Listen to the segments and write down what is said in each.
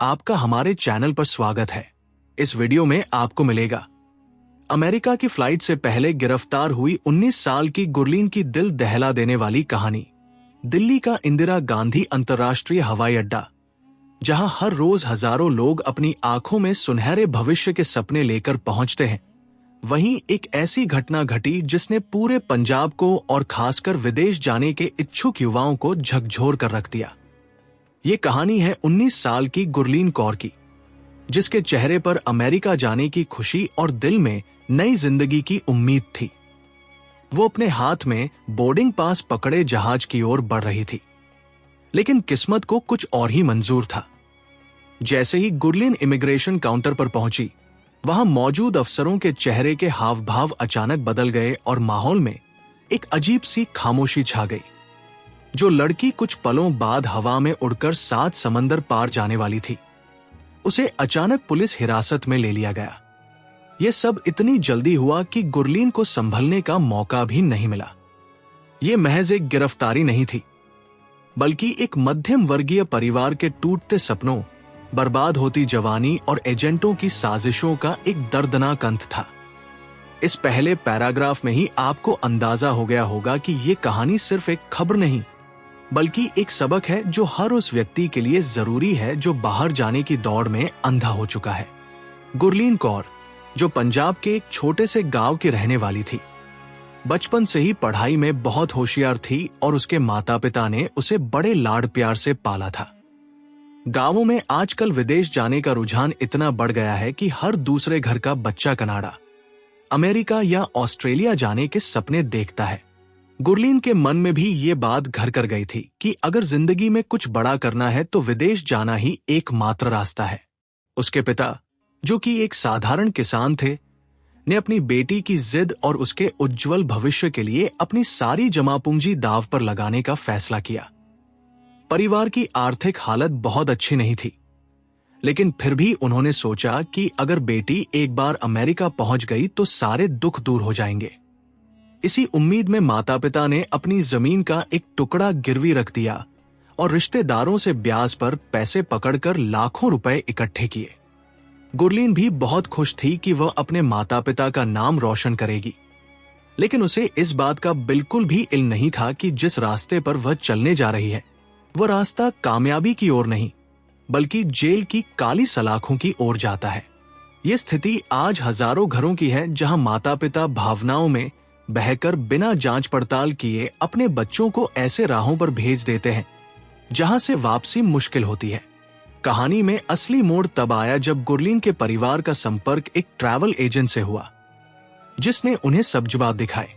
आपका हमारे चैनल पर स्वागत है। इस वीडियो में आपको मिलेगा अमेरिका की फ्लाइट से पहले गिरफ्तार हुई 19 साल की गुरलीन की दिल दहला देने वाली कहानी। दिल्ली का इंदिरा गांधी अंतर्राष्ट्रीय हवाई अड्डा, जहां हर रोज हजारों लोग अपनी आंखों में सुनहरे भविष्य के सपने लेकर पहुंचते हैं, वहीं एक ऐसी घटना घटी जिसने पूरे पंजाब को और खासकर विदेश जाने के इच्छुक युवाओं को झकझोर कर रख दिया। ये कहानी है 19 साल की गुरलीन कौर की, जिसके चेहरे पर अमेरिका जाने की खुशी और दिल में नई जिंदगी की उम्मीद थी। वो अपने हाथ में बोर्डिंग पास पकड़े जहाज की ओर बढ़ रही थी, लेकिन किस्मत को कुछ और ही मंजूर था। जैसे ही गुरलीन इमिग्रेशन काउंटर पर पहुंची, वहां मौजूद अफसरों के चेहरे के हाव भाव अचानक बदल गए और माहौल में एक अजीब सी खामोशी छा गई। जो लड़की कुछ पलों बाद हवा में उड़कर 7 समंदर पार जाने वाली थी, उसे अचानक पुलिस हिरासत में ले लिया गया। यह सब इतनी जल्दी हुआ कि गुरलीन को संभलने का मौका भी नहीं मिला। यह महज एक गिरफ्तारी नहीं थी, बल्कि एक मध्यम वर्गीय परिवार के टूटते सपनों, बर्बाद होती जवानी और एजेंटों की साजिशों का एक दर्दनाक अंत था। इस पहले पैराग्राफ में ही आपको अंदाजा हो गया होगा कि यह कहानी सिर्फ एक खबर नहीं, बल्कि एक सबक है जो हर उस व्यक्ति के लिए जरूरी है जो बाहर जाने की दौड़ में अंधा हो चुका है। गुरलीन कौर, जो पंजाब के एक छोटे से गांव की रहने वाली थी, बचपन से ही पढ़ाई में बहुत होशियार थी और उसके माता पिता ने उसे बड़े लाड प्यार से पाला था। गांवों में आजकल विदेश जाने का रुझान इतना बढ़ गया है कि हर दूसरे घर का बच्चा कनाडा, अमेरिका या ऑस्ट्रेलिया जाने के सपने देखता है। गुरलीन के मन में भी ये बात घर कर गई थी कि अगर जिंदगी में कुछ बड़ा करना है तो विदेश जाना ही एकमात्र रास्ता है। उसके पिता, जो कि एक साधारण किसान थे, ने अपनी बेटी की जिद और उसके उज्जवल भविष्य के लिए अपनी सारी जमा पूंजी दांव पर लगाने का फैसला किया। परिवार की आर्थिक हालत बहुत अच्छी नहीं थी, लेकिन फिर भी उन्होंने सोचा कि अगर बेटी एक बार अमेरिका पहुंच गई तो सारे दुख दूर हो जाएंगे। इसी उम्मीद में माता पिता ने अपनी जमीन का एक टुकड़ा गिरवी रख दिया और रिश्तेदारों से ब्याज पर पैसे पकड़कर लाखों रुपए इकट्ठे किए। गुरलीन भी बहुत खुश थी कि वह अपने माता पिता का नाम रोशन करेगी, लेकिन उसे इस बात का बिल्कुल भी इल्म नहीं था कि जिस रास्ते पर वह चलने जा रही है, वह रास्ता कामयाबी की ओर नहीं, बल्कि जेल की काली सलाखों की ओर जाता है। यह स्थिति आज हजारों घरों की है, जहां माता पिता भावनाओं में बहकर बिना जांच पड़ताल किए अपने बच्चों को ऐसे राहों पर भेज देते हैं जहां से वापसी मुश्किल होती है। कहानी में असली मोड़ तब आया जब गुरलीन के परिवार का संपर्क एक ट्रैवल एजेंट से हुआ, जिसने उन्हें सब जवाब दिखाए।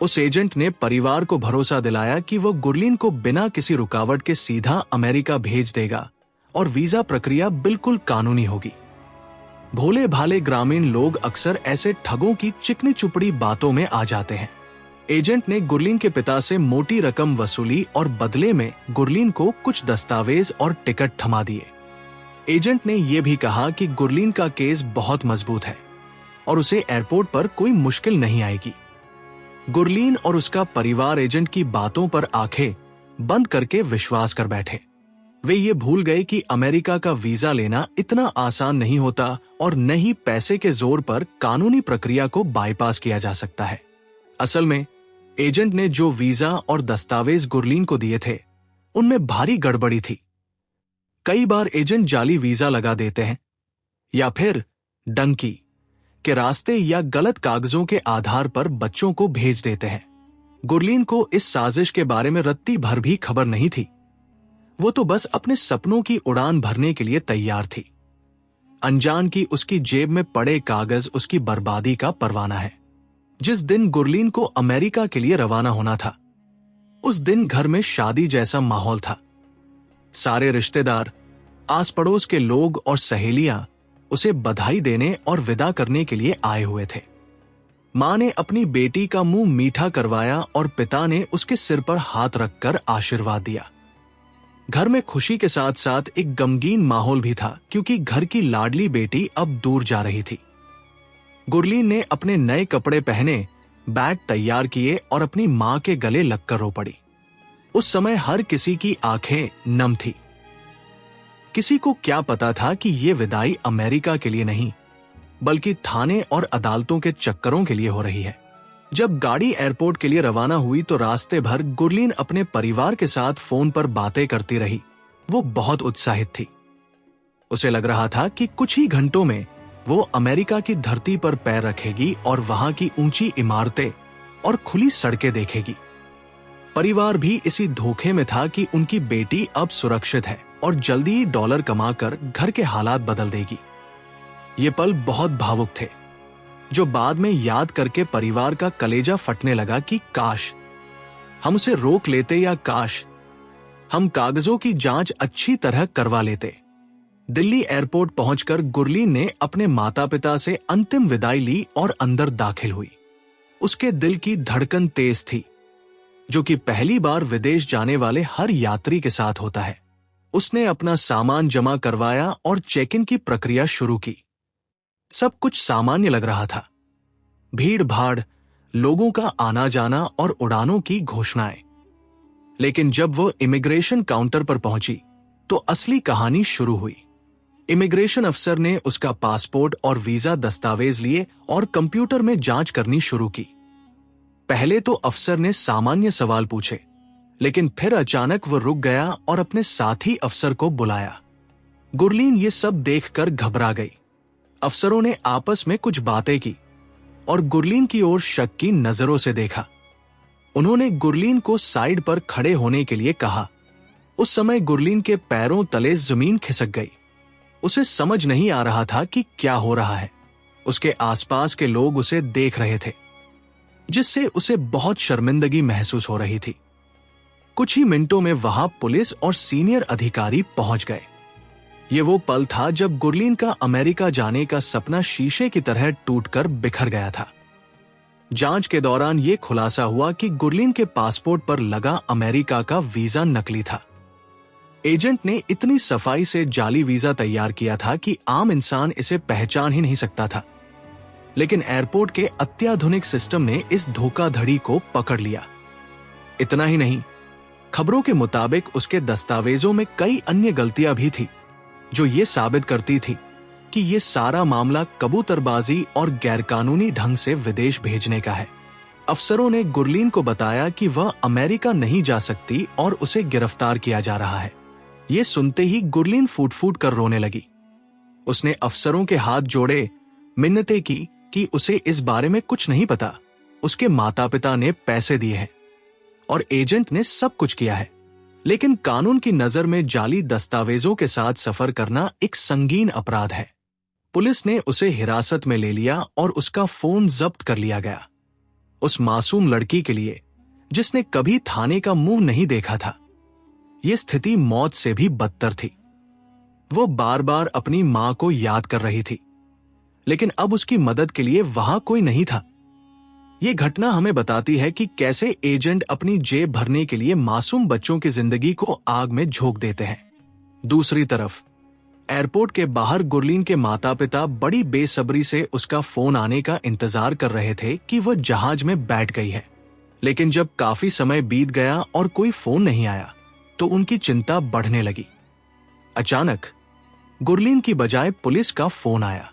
उस एजेंट ने परिवार को भरोसा दिलाया कि वह गुरलीन को बिना किसी रुकावट के सीधा अमेरिका भेज देगा और वीजा प्रक्रिया बिल्कुल कानूनी होगी। भोले भाले ग्रामीण लोग अक्सर ऐसे ठगों की चिकनी चुपड़ी बातों में आ जाते हैं। एजेंट ने गुरलीन के पिता से मोटी रकम वसूली और बदले में गुरलीन को कुछ दस्तावेज और टिकट थमा दिए। एजेंट ने यह भी कहा कि गुरलीन का केस बहुत मजबूत है और उसे एयरपोर्ट पर कोई मुश्किल नहीं आएगी। गुरलीन और उसका परिवार एजेंट की बातों पर आंखें बंद करके विश्वास कर बैठे। वे ये भूल गए कि अमेरिका का वीजा लेना इतना आसान नहीं होता और न ही पैसे के जोर पर कानूनी प्रक्रिया को बाईपास किया जा सकता है। असल में एजेंट ने जो वीजा और दस्तावेज गुरलीन को दिए थे, उनमें भारी गड़बड़ी थी। कई बार एजेंट जाली वीजा लगा देते हैं या फिर डंकी के रास्ते या गलत कागजों के आधार पर बच्चों को भेज देते हैं। गुरलीन को इस साजिश के बारे में रत्ती भर भी खबर नहीं थी। वो तो बस अपने सपनों की उड़ान भरने के लिए तैयार थी। अनजान की उसकी जेब में पड़े कागज उसकी बर्बादी का परवाना है। जिस दिन गुरलीन को अमेरिका के लिए रवाना होना था, उस दिन घर में शादी जैसा माहौल था। सारे रिश्तेदार, आस पड़ोस के लोग और सहेलियां उसे बधाई देने और विदा करने के लिए आए हुए थे। मां ने अपनी बेटी का मुंह मीठा करवाया और पिता ने उसके सिर पर हाथ रखकर आशीर्वाद दिया। घर में खुशी के साथ साथ एक गमगीन माहौल भी था, क्योंकि घर की लाडली बेटी अब दूर जा रही थी। गुरलीन ने अपने नए कपड़े पहने, बैग तैयार किए और अपनी मां के गले लगकर रो पड़ी। उस समय हर किसी की आंखें नम थी। किसी को क्या पता था कि ये विदाई अमेरिका के लिए नहीं, बल्कि थाने और अदालतों के चक्करों के लिए हो रही है। जब गाड़ी एयरपोर्ट के लिए रवाना हुई तो रास्ते भर गुरलीन अपने परिवार के साथ फोन पर बातें करती रही। वो बहुत उत्साहित थी। उसे लग रहा था कि कुछ ही घंटों में वो अमेरिका की धरती पर पैर रखेगी और वहां की ऊंची इमारतें और खुली सड़कें देखेगी। परिवार भी इसी धोखे में था कि उनकी बेटी अब सुरक्षित है और जल्दी ही डॉलर कमाकर घर के हालात बदल देगी। ये पल बहुत भावुक थे, जो बाद में याद करके परिवार का कलेजा फटने लगा कि काश हम उसे रोक लेते या काश हम कागजों की जांच अच्छी तरह करवा लेते। दिल्ली एयरपोर्ट पहुंचकर गुरलीन ने अपने माता पिता से अंतिम विदाई ली और अंदर दाखिल हुई। उसके दिल की धड़कन तेज थी, जो कि पहली बार विदेश जाने वाले हर यात्री के साथ होता है। उसने अपना सामान जमा करवाया और चेक इन की प्रक्रिया शुरू की। सब कुछ सामान्य लग रहा था। भीड़ भाड़, लोगों का आना जाना और उड़ानों की घोषणाएं। लेकिन जब वो इमिग्रेशन काउंटर पर पहुंची तो असली कहानी शुरू हुई। इमिग्रेशन अफसर ने उसका पासपोर्ट और वीजा दस्तावेज लिए और कंप्यूटर में जांच करनी शुरू की। पहले तो अफसर ने सामान्य सवाल पूछे, लेकिन फिर अचानक वो रुक गया और अपने साथी अफसर को बुलाया। गुरलीन ये सब देखकर घबरा गई। अफसरों ने आपस में कुछ बातें की और गुरलीन की ओर शक की नजरों से देखा। उन्होंने गुरलीन को साइड पर खड़े होने के लिए कहा। उस समय गुरलीन के पैरों तले जमीन खिसक गई। उसे समझ नहीं आ रहा था कि क्या हो रहा है। उसके आसपास के लोग उसे देख रहे थे, जिससे उसे बहुत शर्मिंदगी महसूस हो रही थी। कुछ ही मिनटों में वहां पुलिस और सीनियर अधिकारी पहुंच गए। ये वो पल था जब गुरलीन का अमेरिका जाने का सपना शीशे की तरह टूटकर बिखर गया था। जांच के दौरान यह खुलासा हुआ कि गुरलीन के पासपोर्ट पर लगा अमेरिका का वीजा नकली था। एजेंट ने इतनी सफाई से जाली वीजा तैयार किया था कि आम इंसान इसे पहचान ही नहीं सकता था। लेकिन एयरपोर्ट के अत्याधुनिक सिस्टम ने इस धोखाधड़ी को पकड़ लिया। इतना ही नहीं, खबरों के मुताबिक उसके दस्तावेजों में कई अन्य गलतियां भी थी, जो ये साबित करती थी कि ये सारा मामला कबूतरबाजी और गैरकानूनी ढंग से विदेश भेजने का है। अफसरों ने गुरलीन को बताया कि वह अमेरिका नहीं जा सकती और उसे गिरफ्तार किया जा रहा है। ये सुनते ही गुरलीन फूट फूट कर रोने लगी। उसने अफसरों के हाथ जोड़े, मिन्नतें की कि उसे इस बारे में कुछ नहीं पता। उसके माता पिता ने पैसे दिए हैं और एजेंट ने सब कुछ किया है, लेकिन कानून की नजर में जाली दस्तावेजों के साथ सफर करना एक संगीन अपराध है। पुलिस ने उसे हिरासत में ले लिया और उसका फोन जब्त कर लिया गया। उस मासूम लड़की के लिए, जिसने कभी थाने का मुंह नहीं देखा था, यह स्थिति मौत से भी बदतर थी। वो बार बार अपनी मां को याद कर रही थी, लेकिन अब उसकी मदद के लिए वहां कोई नहीं था। ये घटना हमें बताती है कि कैसे एजेंट अपनी जेब भरने के लिए मासूम बच्चों की जिंदगी को आग में झोंक देते हैं। दूसरी तरफ एयरपोर्ट के बाहर गुरलीन के माता पिता बड़ी बेसब्री से उसका फोन आने का इंतजार कर रहे थे कि वह जहाज में बैठ गई है। लेकिन जब काफी समय बीत गया और कोई फोन नहीं आया तो उनकी चिंता बढ़ने लगी। अचानक गुरलीन की बजाय पुलिस का फोन आया।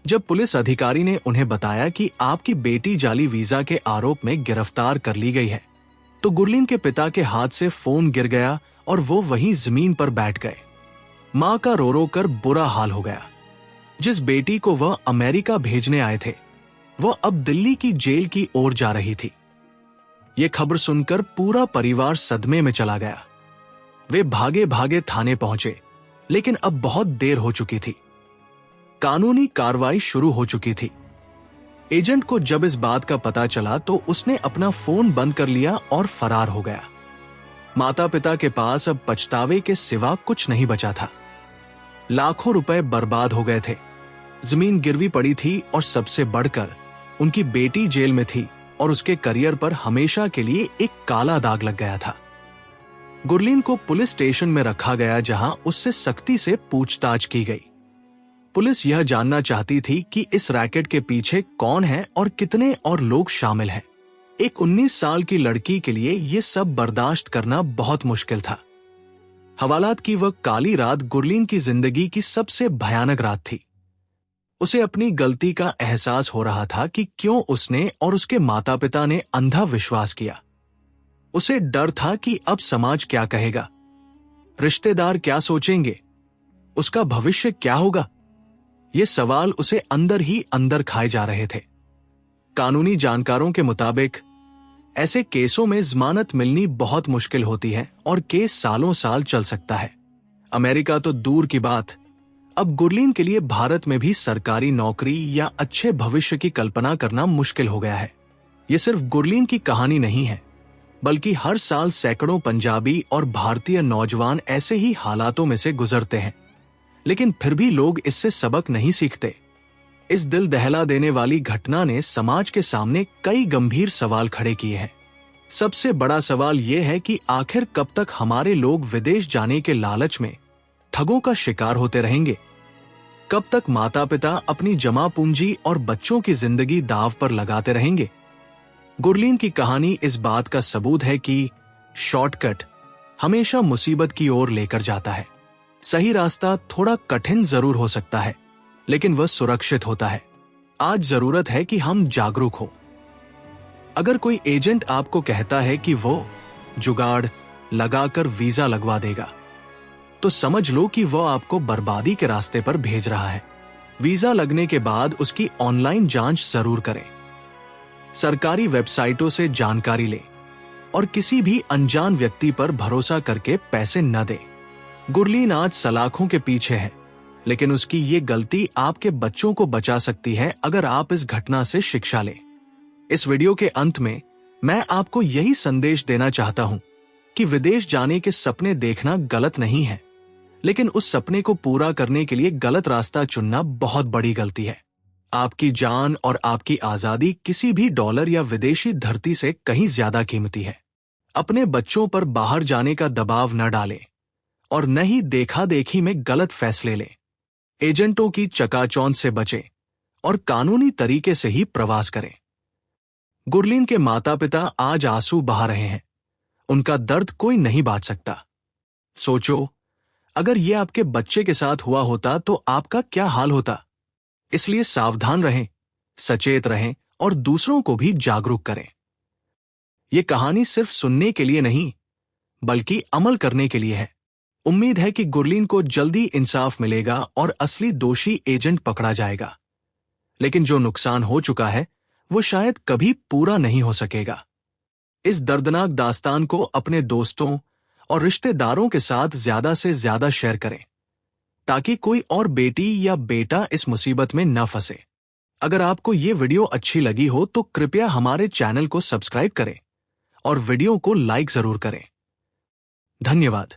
जब पुलिस अधिकारी ने उन्हें बताया कि आपकी बेटी जाली वीजा के आरोप में गिरफ्तार कर ली गई है, तो गुरलीन के पिता के हाथ से फोन गिर गया और वो वहीं जमीन पर बैठ गए। मां का रो रो कर बुरा हाल हो गया। जिस बेटी को वह अमेरिका भेजने आए थे, वह अब दिल्ली की जेल की ओर जा रही थी। यह खबर सुनकर पूरा परिवार सदमे में चला गया। वे भागे भागे थाने पहुंचे, लेकिन अब बहुत देर हो चुकी थी। कानूनी कार्रवाई शुरू हो चुकी थी। एजेंट को जब इस बात का पता चला तो उसने अपना फोन बंद कर लिया और फरार हो गया। माता पिता के पास अब पछतावे के सिवा कुछ नहीं बचा था। लाखों रुपए बर्बाद हो गए थे, जमीन गिरवी पड़ी थी और सबसे बढ़कर उनकी बेटी जेल में थी और उसके करियर पर हमेशा के लिए एक काला दाग लग गया था। गुरलीन को पुलिस स्टेशन में रखा गया, जहां उससे सख्ती से पूछताछ की गई। पुलिस यह जानना चाहती थी कि इस रैकेट के पीछे कौन है और कितने और लोग शामिल हैं। एक 19 साल की लड़की के लिए यह सब बर्दाश्त करना बहुत मुश्किल था। हवालात की वह काली रात गुरलीन की जिंदगी की सबसे भयानक रात थी। उसे अपनी गलती का एहसास हो रहा था कि क्यों उसने और उसके माता पिता ने अंधा विश्वास किया। उसे डर था कि अब समाज क्या कहेगा, रिश्तेदार क्या सोचेंगे, उसका भविष्य क्या होगा। ये सवाल उसे अंदर ही अंदर खाए जा रहे थे। कानूनी जानकारों के मुताबिक ऐसे केसों में जमानत मिलनी बहुत मुश्किल होती है और केस सालों साल चल सकता है। अमेरिका तो दूर की बात, अब गुरलीन के लिए भारत में भी सरकारी नौकरी या अच्छे भविष्य की कल्पना करना मुश्किल हो गया है। ये सिर्फ गुरलीन की कहानी नहीं है, बल्कि हर साल सैकड़ों पंजाबी और भारतीय नौजवान ऐसे ही हालातों में से गुजरते हैं, लेकिन फिर भी लोग इससे सबक नहीं सीखते। इस दिल दहला देने वाली घटना ने समाज के सामने कई गंभीर सवाल खड़े किए हैं। सबसे बड़ा सवाल यह है कि आखिर कब तक हमारे लोग विदेश जाने के लालच में ठगों का शिकार होते रहेंगे? कब तक माता पिता अपनी जमा पूंजी और बच्चों की जिंदगी दांव पर लगाते रहेंगे? गुरलीन की कहानी इस बात का सबूत है कि शॉर्टकट हमेशा मुसीबत की ओर लेकर जाता है। सही रास्ता थोड़ा कठिन जरूर हो सकता है, लेकिन वह सुरक्षित होता है। आज जरूरत है कि हम जागरूक हो। अगर कोई एजेंट आपको कहता है कि वो जुगाड़ लगाकर वीजा लगवा देगा, तो समझ लो कि वह आपको बर्बादी के रास्ते पर भेज रहा है। वीजा लगने के बाद उसकी ऑनलाइन जांच जरूर करें। सरकारी वेबसाइटों से जानकारी लें और किसी भी अनजान व्यक्ति पर भरोसा करके पैसे न दें। गुरलीन आज सलाखों के पीछे है, लेकिन उसकी ये गलती आपके बच्चों को बचा सकती है अगर आप इस घटना से शिक्षा लें। इस वीडियो के अंत में मैं आपको यही संदेश देना चाहता हूं कि विदेश जाने के सपने देखना गलत नहीं है, लेकिन उस सपने को पूरा करने के लिए गलत रास्ता चुनना बहुत बड़ी गलती है। आपकी जान और आपकी आजादी किसी भी डॉलर या विदेशी धरती से कहीं ज्यादा कीमती है। अपने बच्चों पर बाहर जाने का दबाव न डालें और न ही देखा देखी में गलत फैसले लें। एजेंटों की चकाचौंध से बचें और कानूनी तरीके से ही प्रवास करें। गुरलीन के माता पिता आज आंसू बहा रहे हैं। उनका दर्द कोई नहीं बांट सकता। सोचो, अगर यह आपके बच्चे के साथ हुआ होता तो आपका क्या हाल होता? इसलिए सावधान रहें, सचेत रहें और दूसरों को भी जागरूक करें। यह कहानी सिर्फ सुनने के लिए नहीं, बल्कि अमल करने के लिए है। उम्मीद है कि गुरलीन को जल्दी इंसाफ मिलेगा और असली दोषी एजेंट पकड़ा जाएगा। लेकिन जो नुकसान हो चुका है वो शायद कभी पूरा नहीं हो सकेगा। इस दर्दनाक दास्तान को अपने दोस्तों और रिश्तेदारों के साथ ज्यादा से ज्यादा शेयर करें, ताकि कोई और बेटी या बेटा इस मुसीबत में न फंसे। अगर आपको ये वीडियो अच्छी लगी हो तो कृपया हमारे चैनल को सब्सक्राइब करें और वीडियो को लाइक जरूर करें। धन्यवाद।